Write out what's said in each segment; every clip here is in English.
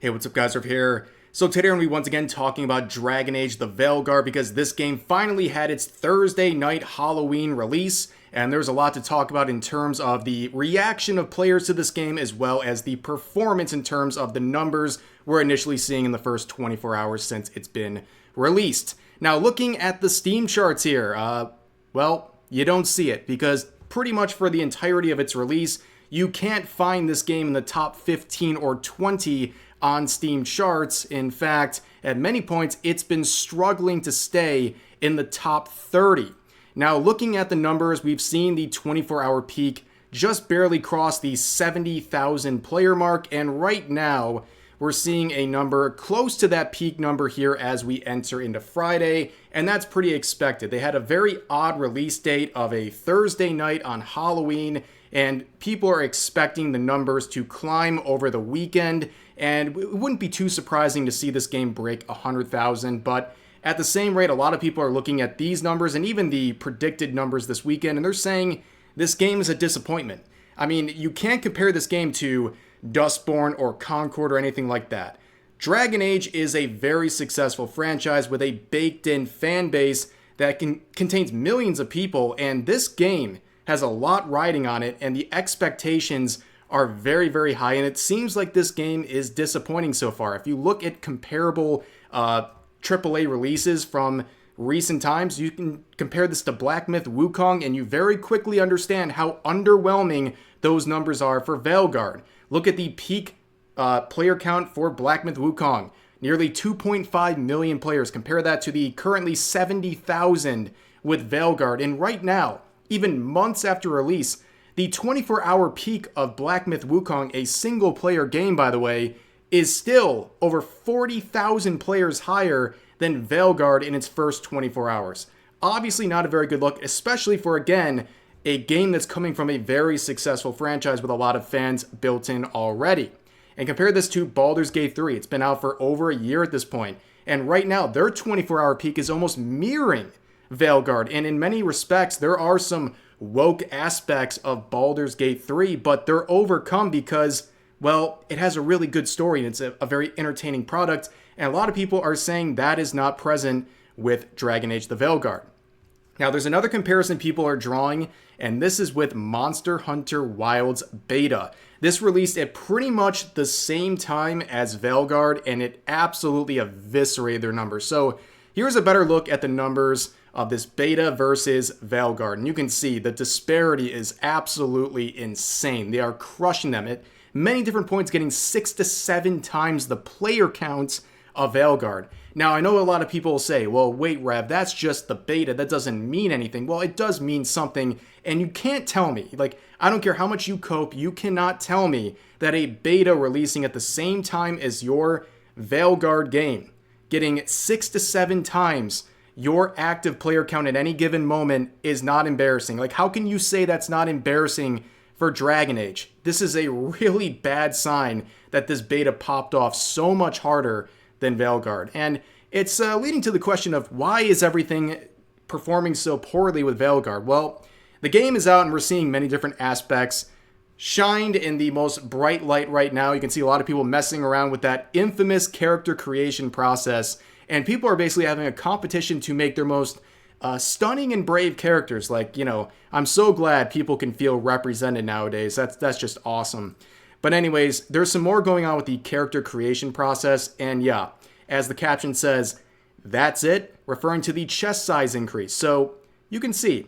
Hey, what's up guys, Riv here. So today we're going to be once again talking about Dragon Age the Veilguard because this game finally had its Thursday night Halloween release, and there's a lot to talk about in terms of the reaction of players to this game as well as the performance in terms of the numbers we're initially seeing in the first 24 hours since it's been released. Now looking at the Steam charts here, well, you don't see it because pretty much for the entirety of its release, you can't find this game in the top 15 or 20 on Steam charts. In fact, at many points, it's been struggling to stay in the top 30. Now, looking at the numbers, we've seen the 24-hour peak just barely cross the 70,000 player mark, and right now, we're seeing a number close to that peak number here as we enter into Friday, and that's pretty expected. They had a very odd release date of a Thursday night on Halloween, and people are expecting the numbers to climb over the weekend, and it wouldn't be too surprising to see this game break 100,000, but at the same rate, a lot of people are looking at these numbers and even the predicted numbers this weekend, and they're saying this game is a disappointment. I mean, you can't compare this game to Dustborn or Concord or anything like that. Dragon Age is a very successful franchise with a baked-in fan base that contains millions of people, and this game has a lot riding on it, and the expectations are very, very high, and it seems like this game is disappointing so far. If you look at comparable AAA releases from recent times, you can compare this to Black Myth Wukong, and you very quickly understand how underwhelming those numbers are for Veilguard. Look at the peak player count for Black Myth Wukong. Nearly 2.5 million players. Compare that to the currently 70,000 with Veilguard. And right now, even months after release, the 24-hour peak of Black Myth Wukong, a single-player game, by the way, is still over 40,000 players higher than Veilguard in its first 24 hours. Obviously not a very good look, especially for, again, a game that's coming from a very successful franchise with a lot of fans built in already. And compare this to Baldur's Gate 3. It's been out for over a year at this point, and right now their 24-hour peak is almost mirroring Veilguard, and in many respects there are some woke aspects of Baldur's Gate 3, but they're overcome because, well, it has a really good story and it's a very entertaining product, and a lot of people are saying that is not present with Dragon Age the Veilguard. Now, there's another comparison people are drawing, and this is with Monster Hunter Wilds Beta. This released at pretty much the same time as Veilguard, and it absolutely eviscerated their numbers. So here's a better look at the numbers of this beta versus Veilguard, and you can see the disparity is absolutely insane. They are crushing them at many different points, getting 6 to 7 times the player counts of Veilguard. Now, I know a lot of people will say, well, wait, Rev, that's just the beta. That doesn't mean anything. Well, it does mean something, and you can't tell me. Like, I don't care how much you cope, you cannot tell me that a beta releasing at the same time as your Veilguard game, getting 6 to 7 times your active player count at any given moment is not embarrassing. Like, how can you say that's not embarrassing for Dragon Age? This is a really bad sign that this beta popped off so much harder than Veilguard. And it's leading to the question of why is everything performing so poorly with Veilguard? Well, the game is out and we're seeing many different aspects shined in the most bright light right now. You can see a lot of people messing around with that infamous character creation process, and people are basically having a competition to make their most stunning and brave characters. Like, you know, I'm so glad people can feel represented nowadays. That's just awesome. But anyways, there's some more going on with the character creation process, and yeah, as the caption says, that's it, referring to the chest size increase. So you can see,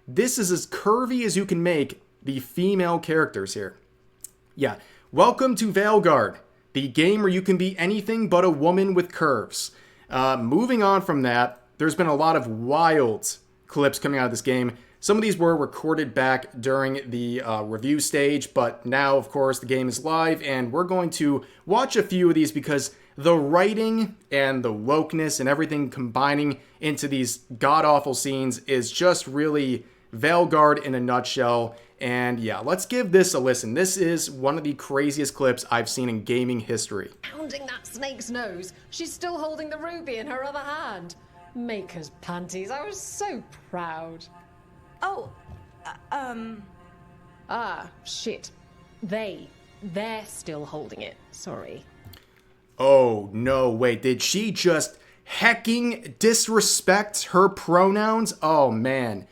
this is as curvy as you can make the female characters here. Yeah, welcome to Veilguard, the game where you can be anything but a woman with curves. Moving on from that, there's been a lot of wild clips coming out of this game. Some of these were recorded back during the review stage, but now, of course, the game is live, and we're going to watch a few of these because the writing and the wokeness and everything combining into these god-awful scenes is just really Veilguard in a nutshell. And yeah, let's give this a listen. This is one of the craziest clips I've seen in gaming history. Pounding that snake's nose, she's still holding the ruby in her other hand. Maker's panties, I was so proud. Oh, Ah, shit. They're still holding it. Sorry. Oh, no, wait, did she just hecking disrespect her pronouns? Oh, man.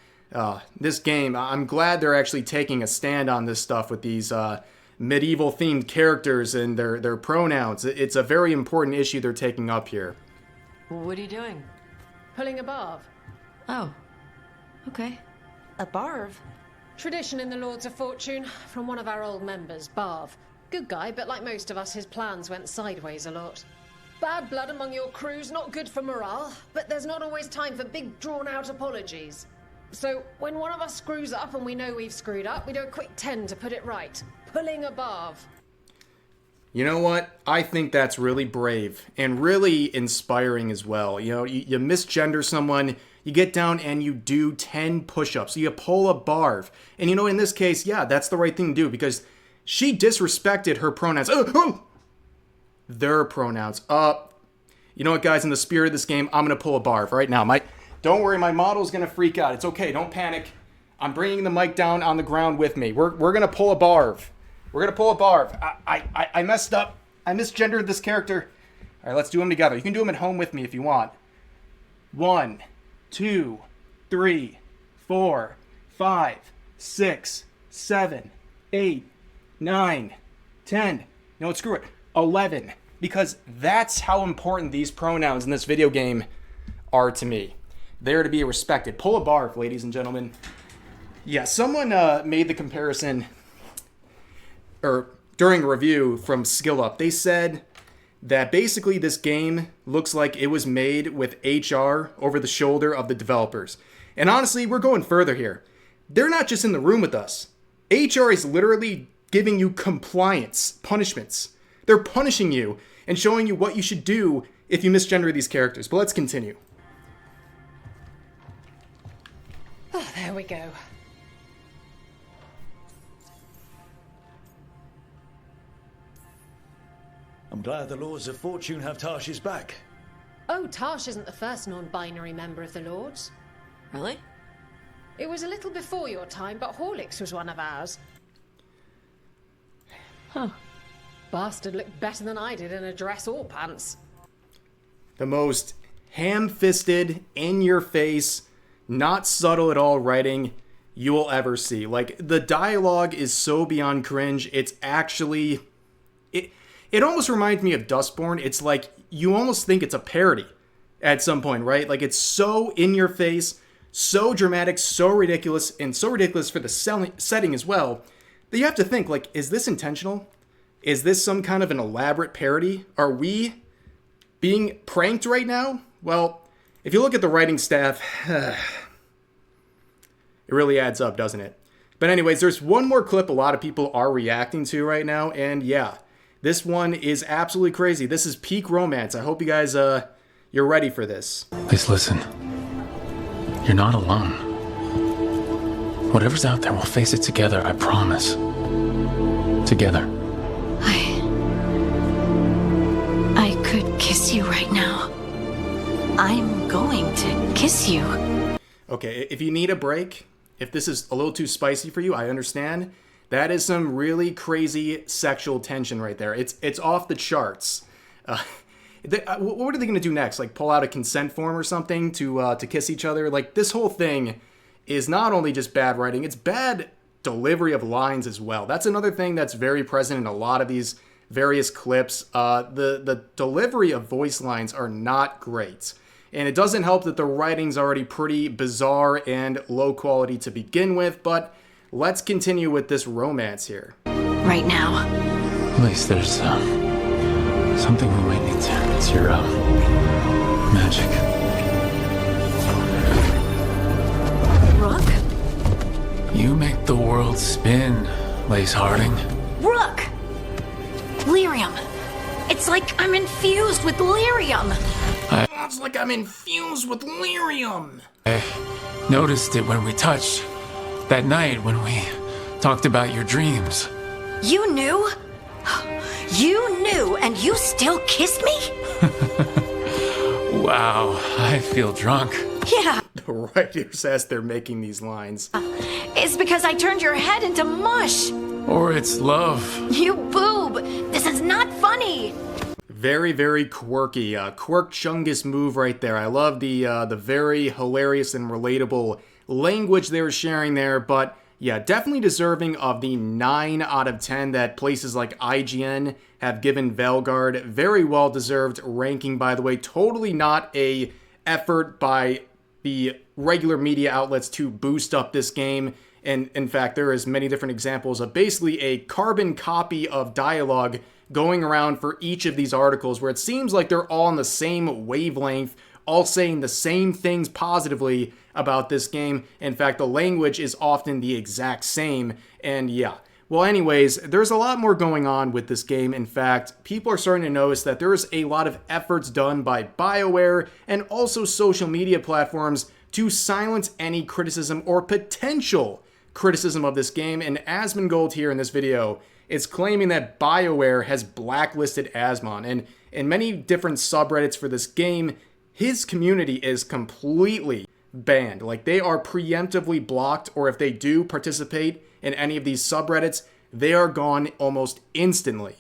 This game, I'm glad they're actually taking a stand on this stuff with these medieval-themed characters and their pronouns. It's a very important issue they're taking up here. What are you doing? Pulling a barb. Oh. Okay. A barv? Tradition in the Lords of Fortune from one of our old members, Barv. Good guy, but like most of us, his plans went sideways a lot. Bad blood among your crew's not good for morale, but there's not always time for big drawn-out apologies. So when one of us screws up and we know we've screwed up, we do a quick 10 to put it right. Pulling a Barv. You know what? I think that's really brave and really inspiring as well. You know, you misgender someone, you get down and you do 10 push-ups. You pull a barv. And you know, in this case, yeah, that's the right thing to do because she disrespected her pronouns. Their pronouns. You know what, guys? In the spirit of this game, I'm going to pull a barv right now. Don't worry, my model's going to freak out. It's okay. Don't panic. I'm bringing the mic down on the ground with me. We're going to pull a barv. We're going to pull a barv. I messed up. I misgendered this character. All right, let's do them together. You can do them at home with me if you want. 1, 2, 3, 4, 5, 6, 7, 8, 9, 10. No, screw it. 11. Because that's how important these pronouns in this video game are to me. They're to be respected. Pull a barf, ladies and gentlemen. Yeah, someone made the comparison, or during a review from Skill Up, they said that basically this game looks like it was made with HR over the shoulder of the developers. And honestly, we're going further here. They're not just in the room with us. HR is literally giving you compliance punishments. They're punishing you and showing you what you should do if you misgender these characters. But let's continue. Oh, there we go. I'm glad the Lords of Fortune have Tarsh's back. Oh, Tarsh isn't the first non-binary member of the Lords. Really? It was a little before your time, but Horlicks was one of ours. Huh. Bastard looked better than I did in a dress or pants. The most ham-fisted, in-your-face, not subtle at all writing you will ever see. Like, the dialogue is so beyond cringe, it's actually... It almost reminds me of Dustborn. It's like, you almost think it's a parody at some point, right? Like, it's so in-your-face, so dramatic, so ridiculous, and so ridiculous for the setting as well, that you have to think, like, is this intentional? Is this some kind of an elaborate parody? Are we being pranked right now? Well, if you look at the writing staff, it really adds up, doesn't it? But anyways, there's one more clip a lot of people are reacting to right now, and yeah, this one is absolutely crazy. This is peak romance. I hope you guys, you're ready for this. Please listen. You're not alone. Whatever's out there, we'll face it together, I promise. Together. I could kiss you right now. I'm going to kiss you. Okay, if you need a break, if this is a little too spicy for you, I understand. That is some really crazy sexual tension right there. It's off the charts. What are they going to do next? Like pull out a consent form or something to kiss each other? Like this whole thing is not only just bad writing, it's bad delivery of lines as well. That's another thing that's very present in a lot of these various clips. The delivery of voice lines are not great. And it doesn't help that the writing's already pretty bizarre and low quality to begin with, but let's continue with this romance here. Right now. Please, there's something we might need to. It's your magic. Rook? You make the world spin, Lace Harding. Rook! Lyrium. It's like I'm infused with lyrium. It's like I'm infused with lyrium. I noticed it when we touched. That night when we talked about your dreams. You knew? You knew and you still kissed me? Wow, I feel drunk. Yeah. The writer says they're making these lines. It's because I turned your head into mush. Or it's love. You boob. This is not funny. Very, very quirky. Quirk Chungus move right there. I love the very hilarious and relatable language they were sharing there, but yeah, definitely deserving of the 9 out of 10 that places like IGN have given Veilguard. Very well deserved ranking, by the way. Totally not a effort by the regular media outlets to boost up this game. And in fact, there is many different examples of basically a carbon copy of dialogue going around for each of these articles where it seems like they're all on the same wavelength, all saying the same things positively about this game. In fact, the language is often the exact same. And yeah. Well, anyways, there's a lot more going on with this game. In fact, people are starting to notice that there's a lot of efforts done by Bioware and also social media platforms to silence any criticism or potential criticism of this game. And Asmongold here in this video is claiming that Bioware has blacklisted Asmon. And in many different subreddits for this game, his community is completely banned. Like, they are preemptively blocked, or if they do participate in any of these subreddits, they are gone almost instantly.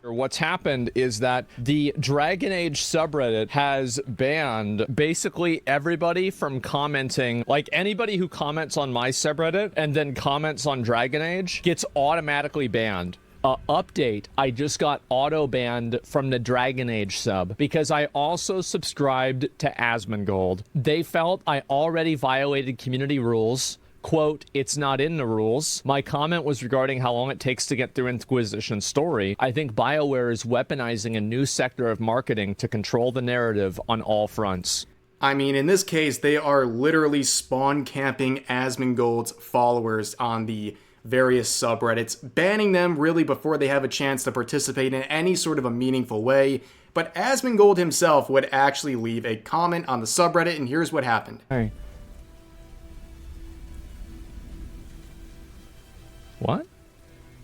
What's happened is that the Dragon Age subreddit has banned basically everybody from commenting. Like, anybody who comments on my subreddit and then comments on Dragon Age gets automatically banned. Update, I just got auto banned from the Dragon Age sub because I also subscribed to Asmongold. They felt I already violated community rules. Quote, it's not in the rules. My comment was regarding how long it takes to get through Inquisition's story. I think Bioware is weaponizing a new sector of marketing to control the narrative on all fronts. I mean, in this case, they are literally spawn camping Asmongold's followers on the various subreddits, banning them really before they have a chance to participate in any sort of a meaningful way. But Asmongold himself would actually leave a comment on the subreddit, and here's what happened. Hey. What?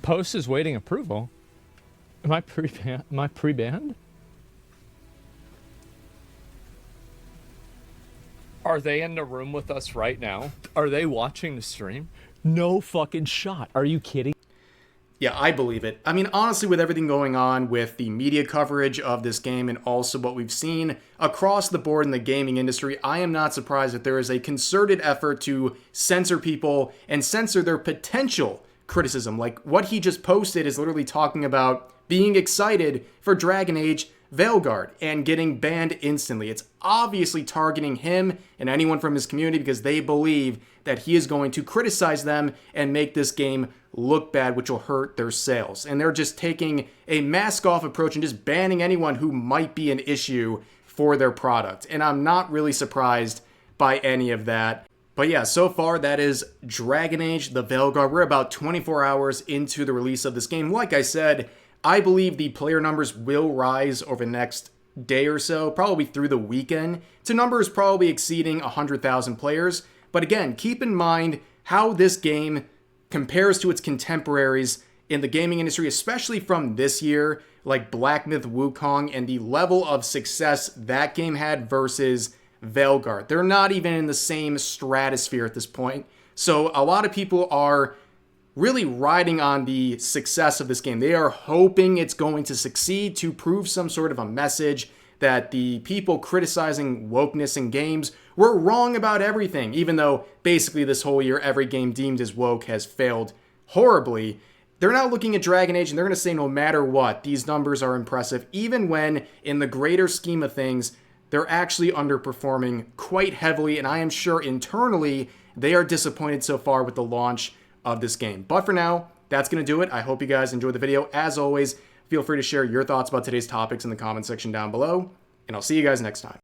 Post is waiting approval. Am I pre-banned? Are they in the room with us right now? Are they watching the stream? No fucking shot. Are you kidding? Yeah, I believe it. I mean, honestly, with everything going on with the media coverage of this game and also what we've seen across the board in the gaming industry, I am not surprised that there is a concerted effort to censor people and censor their potential criticism. Like, what he just posted is literally talking about being excited for Dragon Age Veilguard and getting banned instantly. It's obviously targeting him and anyone from his community because they believe that he is going to criticize them and make this game look bad, which will hurt their sales. And they're just taking a mask-off approach and just banning anyone who might be an issue for their product. And I'm not really surprised by any of that. But yeah, so far that is Dragon Age the Veilguard. We're about 24 hours into the release of this game. Like I said, I believe the player numbers will rise over the next day or so, probably through the weekend, to numbers probably exceeding 100,000 players. But again, keep in mind how this game compares to its contemporaries in the gaming industry, especially from this year, like Black Myth Wukong, and the level of success that game had versus Veilguard. They're not even in the same stratosphere at this point. So a lot of people are really riding on the success of this game. They are hoping it's going to succeed to prove some sort of a message that the people criticizing wokeness in games were wrong about everything, even though basically this whole year every game deemed as woke has failed horribly. They're now looking at Dragon Age and they're going to say no matter what, these numbers are impressive, even when in the greater scheme of things, they're actually underperforming quite heavily, and I am sure internally they are disappointed so far with the launch of this game. But for now, that's going to do it. I hope you guys enjoyed the video. As always, feel free to share your thoughts about today's topics in the comment section down below, and I'll see you guys next time.